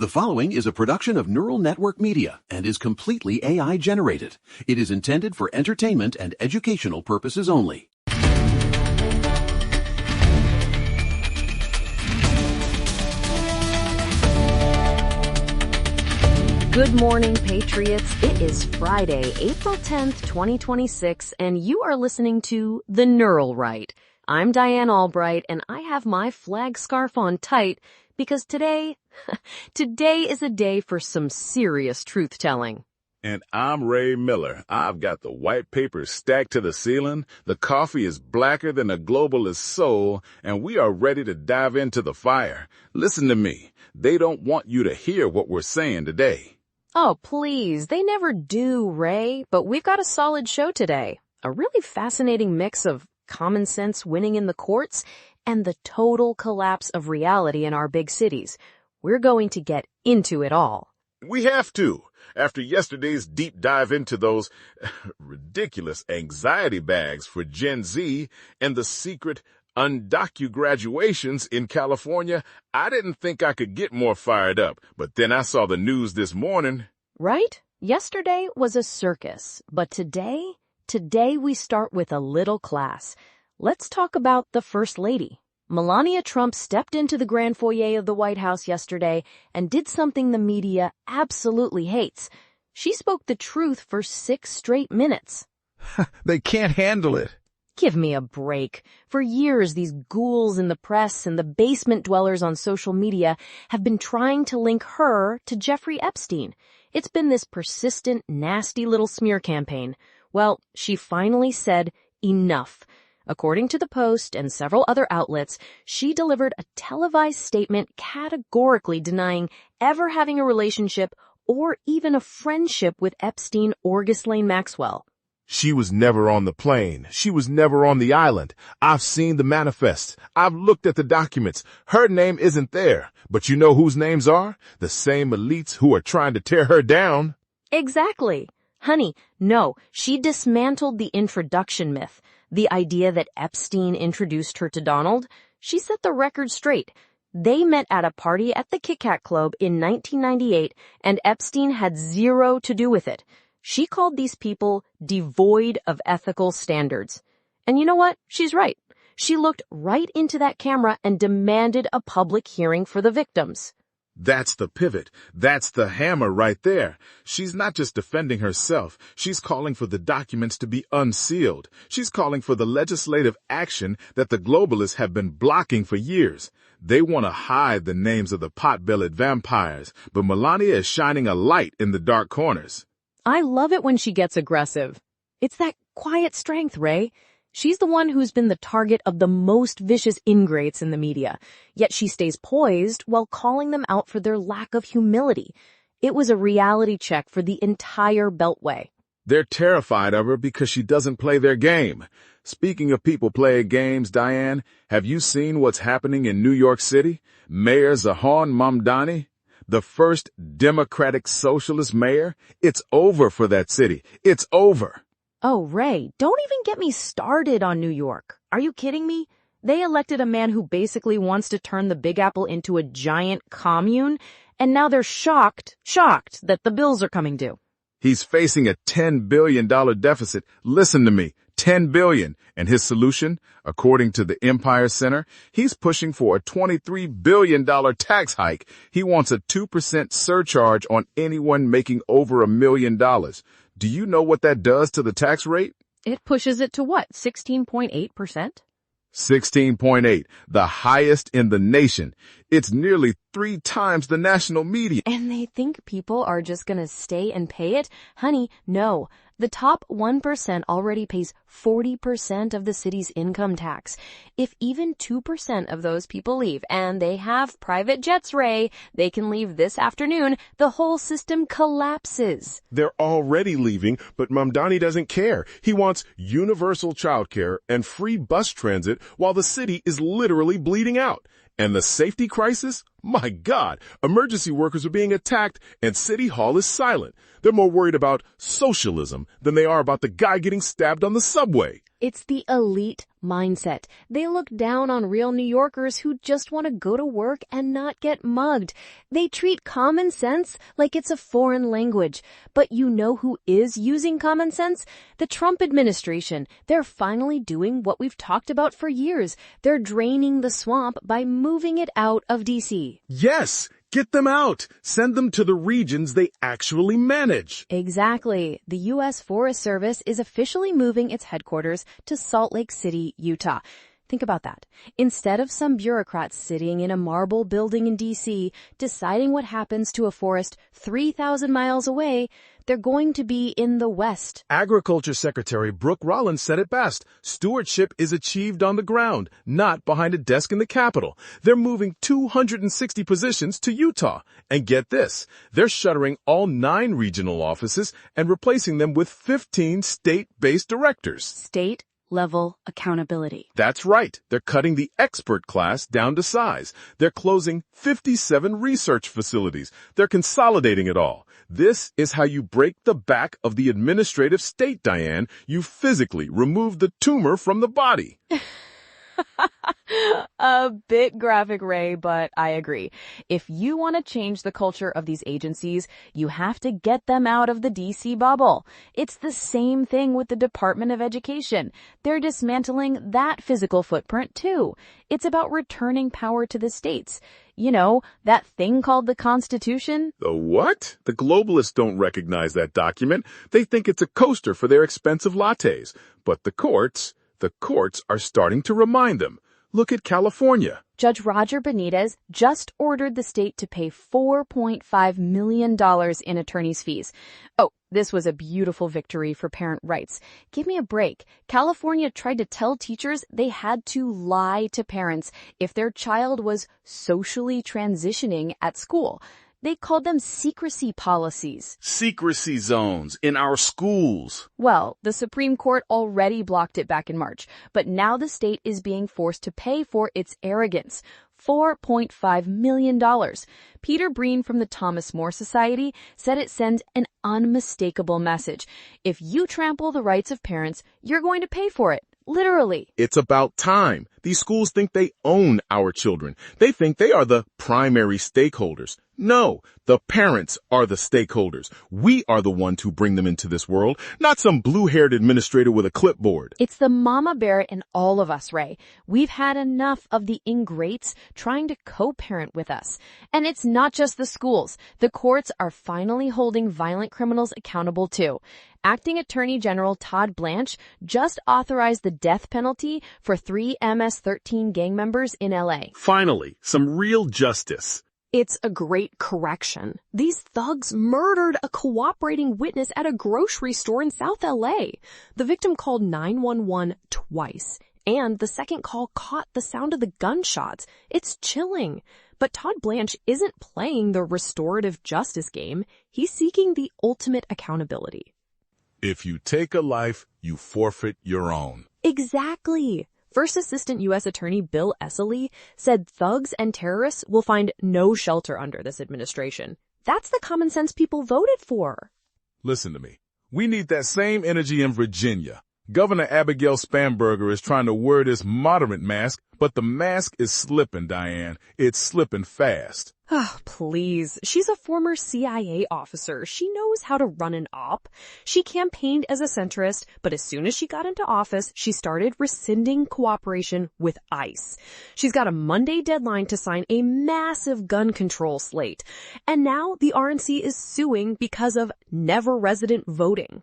The following is a production of Neural Network Media and is completely AI generated. It is intended for entertainment and educational purposes only. Good morning, Patriots. It is Friday, April 10th, 2026, and you are listening to The Neural Right. I'm Diane Albright, and I have my flag scarf on tight because today is a day for some serious truth-telling. And I'm Ray Miller. I've got the white paper stacked to the ceiling, the coffee is blacker than a globalist soul, and we are ready to dive into the fire. Listen to me. They don't want you to hear what we're saying today. Oh, please, they never do, Ray, but we've got a solid show today. A really fascinating mix of common sense winning in the courts and the total collapse of reality in our big cities. We're going to get into it all. We have to. After yesterday's deep dive into those ridiculous anxiety bags for Gen Z and the secret undocu-graduations in California, I didn't think I could get more fired up, but then I saw the news this morning. Right? Yesterday was a circus, but today we start with a little class. Let's talk about the First Lady. Melania Trump stepped into the grand foyer of the White House yesterday and did something the media absolutely hates. She spoke the truth for 6 straight minutes. They can't handle it. Give me a break. For years, these ghouls in the press and the basement dwellers on social media have been trying to link her to Jeffrey Epstein. It's been this persistent, nasty little smear campaign. Well, she finally said enough. According to the Post and several other outlets, she delivered a televised statement categorically denying ever having a relationship or even a friendship with Epstein or Ghislaine Maxwell. She was never on the plane. She was never on the island. I've seen the manifests. I've looked at the documents. Her name isn't there. But you know whose names are? The same elites who are trying to tear her down. Exactly. Honey, no, she dismantled the introduction myth. The idea that Epstein introduced her to Donald. She set the record straight. They met at a party at the Kit Kat Club in 1998, and Epstein had zero to do with it. She called these people devoid of ethical standards. And you know what? She's right. She looked right into that camera and demanded a public hearing for the victims. That's the pivot. That's the hammer right there. She's not just defending herself. She's calling for the documents to be unsealed. She's calling for the legislative action that the globalists have been blocking for years. They want to hide the names of the pot-bellied vampires, but Melania is shining a light in the dark corners. I love it when she gets aggressive. It's that quiet strength, Ray. She's the one who's been the target of the most vicious ingrates in the media, yet she stays poised while calling them out for their lack of humility. It was a reality check for the entire Beltway. They're terrified of her because she doesn't play their game. Speaking of people playing games, Diane, have you seen what's happening in New York City? Mayor Zahan Mamdani, the first Democratic Socialist mayor, it's over for that city. It's over. Oh, Ray, don't even get me started on New York. Are you kidding me? They elected a man who basically wants to turn the Big Apple into a giant commune, and now they're shocked that the bills are coming due. He's facing a $10 billion deficit. Listen to me, $10 billion. And his solution, according to the Empire Center, he's pushing for a $23 billion tax hike. He wants a 2% surcharge on anyone making over $1 million. Do you know what that does to the tax rate? It pushes it to what, 16.8%? 16.8, the highest in the nation. It's nearly 3 times the national median. And they think people are just gonna stay and pay it? Honey, no. The top 1% already pays 40% of the city's income tax. If even 2% of those people leave, and they have private jets, Ray, they can leave this afternoon, the whole system collapses. They're already leaving, but Mamdani doesn't care. He wants universal childcare and free bus transit while the city is literally bleeding out. And the safety crisis? My God, emergency workers are being attacked and City Hall is silent. They're more worried about socialism than they are about the guy getting stabbed on the subway. It's the elite mindset. They look down on real New Yorkers who just want to go to work and not get mugged. They treat common sense like it's a foreign language. But you know who is using common sense? The Trump administration. They're finally doing what we've talked about for years. They're draining the swamp by moving it out of D.C. Yes! Get them out! Send them to the regions they actually manage. Exactly. The U.S. Forest Service is officially moving its headquarters to Salt Lake City, Utah. Think about that. Instead of some bureaucrats sitting in a marble building in D.C. deciding what happens to a forest 3,000 miles away, they're going to be in the West. Agriculture Secretary Brooke Rollins said it best. Stewardship is achieved on the ground, not behind a desk in the Capitol. They're moving 260 positions to Utah. And get this, they're shuttering all 9 regional offices and replacing them with 15 state-based directors. State-level accountability. That's right. They're cutting the expert class down to size. They're closing 57 research facilities. They're consolidating it all. This is how you break the back of the administrative state, Diane. You physically remove the tumor from the body. A bit graphic, Ray, but I agree. If you want to change the culture of these agencies, you have to get them out of the DC bubble. It's the same thing with the Department of Education. They're dismantling that physical footprint, too. It's about returning power to the states. You know, that thing called the Constitution? The what? The globalists don't recognize that document. They think it's a coaster for their expensive lattes. But the courts are starting to remind them. Look at California. Judge Roger Benitez just ordered the state to pay $4.5 million in attorney's fees. Oh, this was a beautiful victory for parent rights. Give me a break. California tried to tell teachers they had to lie to parents if their child was socially transitioning at school. They called them secrecy policies. Secrecy zones in our schools. Well, the Supreme Court already blocked it back in March, but now the state is being forced to pay for its arrogance. $4.5 million. Peter Breen from the Thomas More Society said it sends an unmistakable message. If you trample the rights of parents, you're going to pay for it. Literally. It's about time. These schools think they own our children. They think they are the primary stakeholders. No, the parents are the stakeholders. We are the ones who bring them into this world, not some blue-haired administrator with a clipboard. It's the mama bear in all of us, Ray. We've had enough of the ingrates trying to co-parent with us. And it's not just the schools. The courts are finally holding violent criminals accountable too. Acting Attorney General Todd Blanche just authorized the death penalty for 3 MS-13 gang members in LA. Finally, some real justice. It's a great correction. These thugs murdered a cooperating witness at a grocery store in South LA. The victim called 911 twice, and the second call caught the sound of the gunshots. It's chilling. But Todd Blanche isn't playing the restorative justice game. He's seeking the ultimate accountability. If you take a life, you forfeit your own. Exactly. First Assistant U.S. Attorney Bill Esseley said thugs and terrorists will find no shelter under this administration. That's the common sense people voted for. Listen to me. We need that same energy in Virginia. Governor Abigail Spanberger is trying to wear this moderate mask, but the mask is slipping, Diane. It's slipping fast. Oh, please. She's a former CIA officer. She knows how to run an op. She campaigned as a centrist, but as soon as she got into office, she started rescinding cooperation with ICE. She's got a Monday deadline to sign a massive gun control slate. And now the RNC is suing because of never resident voting.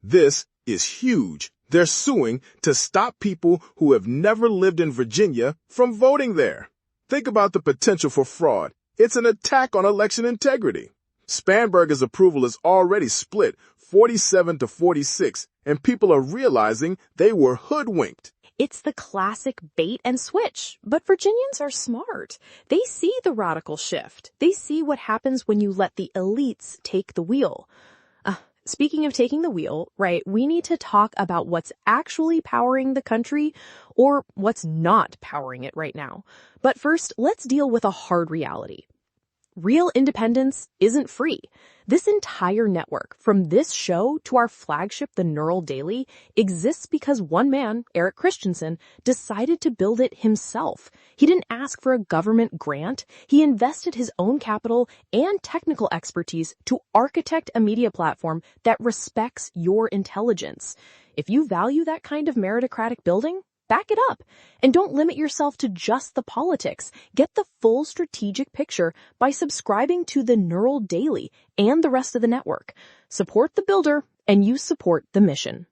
This is huge. They're suing to stop people who have never lived in Virginia from voting there. Think about the potential for fraud. It's an attack on election integrity. Spanberger's approval is already split 47 to 46, and people are realizing they were hoodwinked. It's the classic bait and switch. But Virginians are smart. They see the radical shift. They see what happens when you let the elites take the wheel. speaking of taking the wheel, right, we need to talk about what's actually powering the country or what's not powering it right now. But first, let's deal with a hard reality. Real independence isn't free. This entire network, from this show to our flagship, The Neural Daily, exists because one man, Eric Christensen, decided to build it himself. He didn't ask for a government grant. He invested his own capital and technical expertise to architect a media platform that respects your intelligence. If you value that kind of meritocratic building, back it up. And don't limit yourself to just the politics. Get the full strategic picture by subscribing to The Neural Daily and the rest of the network. Support the builder, and you support the mission.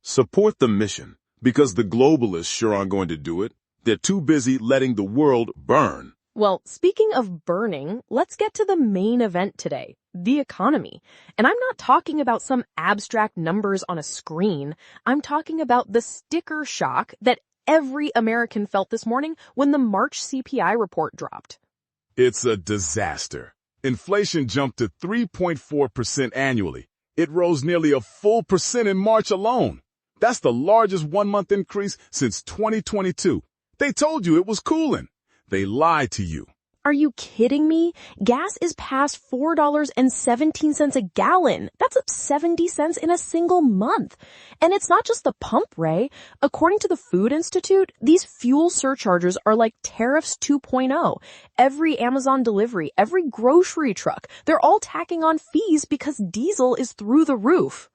Support the mission, because the globalists sure aren't going to do it. They're too busy letting the world burn. Well, speaking of burning, let's get to the main event today, the economy. And I'm not talking about some abstract numbers on a screen. I'm talking about the sticker shock that every American felt this morning when the March CPI report dropped. It's a disaster. Inflation jumped to 3.4% annually. It rose nearly a full percent in March alone. That's the largest one-month increase since 2022. They told you it was cooling. They lied to you. Are you kidding me? Gas is past $4.17 a gallon. That's up 70 cents in a single month. And it's not just the pump, Ray. According to the Food Institute, these fuel surcharges are like tariffs 2.0. Every Amazon delivery, every grocery truck, they're all tacking on fees because diesel is through the roof.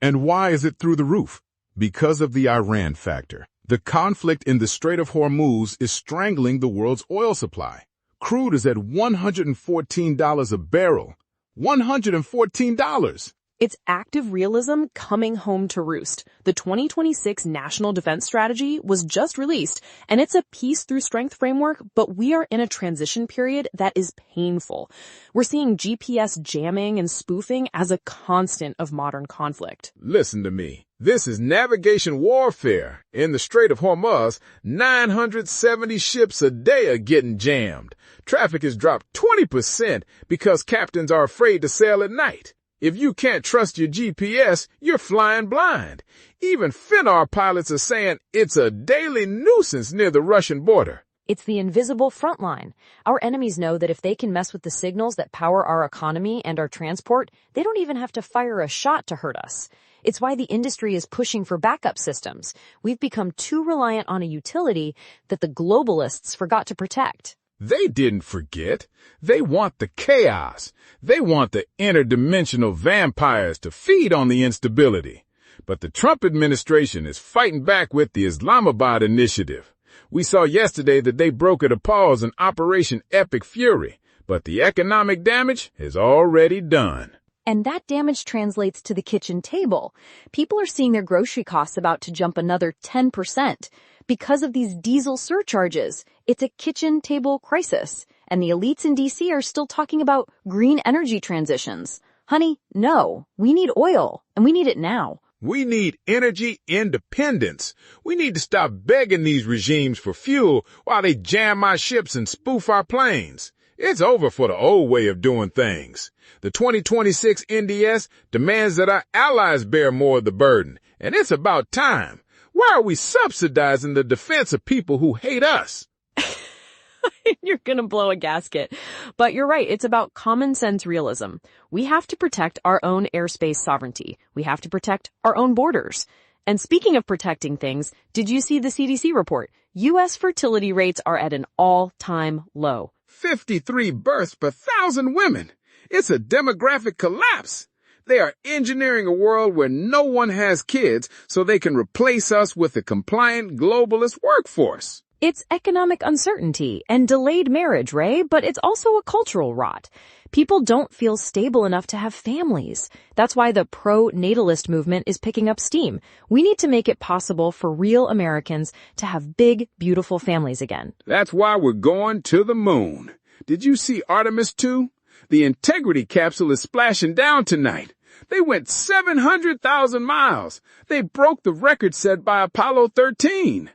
And why is it through the roof? Because of the Iran factor. The conflict in the Strait of Hormuz is strangling the world's oil supply. Crude is at $114 a barrel. $114. It's active realism coming home to roost. The 2026 National Defense Strategy was just released, and it's a peace through strength framework, but we are in a transition period that is painful. We're seeing GPS jamming and spoofing as a constant of modern conflict. Listen to me. This is navigation warfare. In the Strait of Hormuz, 970 ships a day are getting jammed. Traffic has dropped 20% because captains are afraid to sail at night. If you can't trust your GPS, you're flying blind. Even Finnair pilots are saying it's a daily nuisance near the Russian border. It's the invisible front line. Our enemies know that if they can mess with the signals that power our economy and our transport, they don't even have to fire a shot to hurt us. It's why the industry is pushing for backup systems. We've become too reliant on a utility that the globalists forgot to protect. They didn't forget. They want the chaos. They want the interdimensional vampires to feed on the instability. But the Trump administration is fighting back with the Islamabad initiative. We saw yesterday that they brokered a pause in Operation Epic Fury, but the economic damage is already done. And that damage translates to the kitchen table. People are seeing their grocery costs about to jump another 10%. Because of these diesel surcharges, it's a kitchen table crisis. And the elites in D.C. are still talking about green energy transitions. Honey, no, we need oil, and we need it now. We need energy independence. We need to stop begging these regimes for fuel while they jam our ships and spoof our planes. It's over for the old way of doing things. The 2026 NDS demands that our allies bear more of the burden, and it's about time. Why are we subsidizing the defense of people who hate us? You're gonna blow a gasket. But you're right, it's about common sense realism. We have to protect our own airspace sovereignty. We have to protect our own borders. And speaking of protecting things, did you see the CDC report? U.S. fertility rates are at an all-time low. 53 births per 1,000 women. It's a demographic collapse. They are engineering a world where no one has kids so they can replace us with a compliant globalist workforce. It's economic uncertainty and delayed marriage, Ray, but it's also a cultural rot. People don't feel stable enough to have families. That's why the pro-natalist movement is picking up steam. We need to make it possible for real Americans to have big, beautiful families again. That's why we're going to the moon. Did you see Artemis II? The Integrity capsule is splashing down tonight. They went 700,000 miles. They broke the record set by Apollo 13.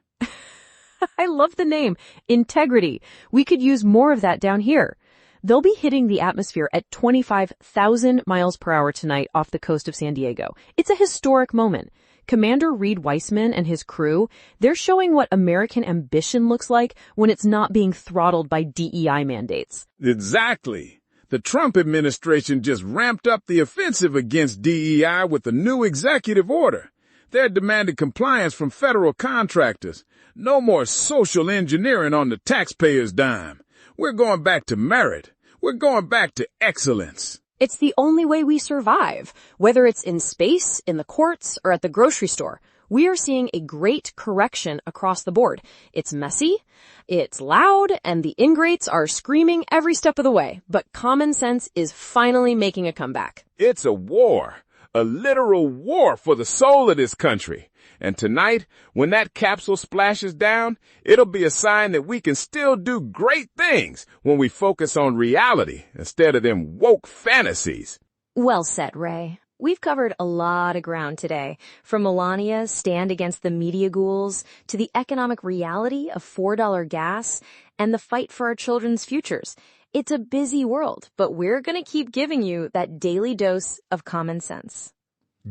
I love the name, Integrity. We could use more of that down here. They'll be hitting the atmosphere at 25,000 miles per hour tonight off the coast of San Diego. It's a historic moment. Commander Reed Weissman and his crew, they're showing what American ambition looks like when it's not being throttled by DEI mandates. Exactly. The Trump administration just ramped up the offensive against DEI with a new executive order. They're demanding compliance from federal contractors. No more social engineering on the taxpayer's dime. We're going back to merit. We're going back to excellence. It's the only way we survive, whether it's in space, in the courts, or at the grocery store. We are seeing a great correction across the board. It's messy, it's loud, and the ingrates are screaming every step of the way. But common sense is finally making a comeback. It's a war, a literal war for the soul of this country. And tonight, when that capsule splashes down, it'll be a sign that we can still do great things when we focus on reality instead of them woke fantasies. Well said, Ray. We've covered a lot of ground today, from Melania's stand against the media ghouls to the economic reality of $4 gas and the fight for our children's futures. It's a busy world, but we're going to keep giving you that daily dose of common sense.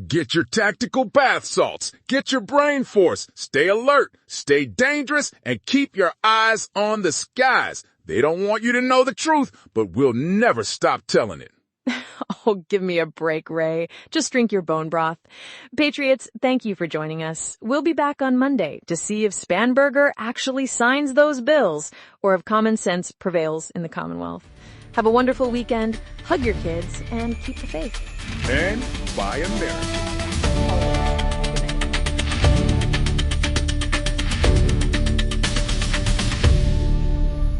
Get your tactical bath salts. Get your brain force. Stay alert. Stay dangerous. And keep your eyes on the skies. They don't want you to know the truth, but we'll never stop telling it. Oh, give me a break, Ray. Just drink your bone broth. Patriots, thank you for joining us. We'll be back on Monday to see if Spanberger actually signs those bills or if common sense prevails in the Commonwealth. Have a wonderful weekend, hug your kids, and keep the faith. And buy American.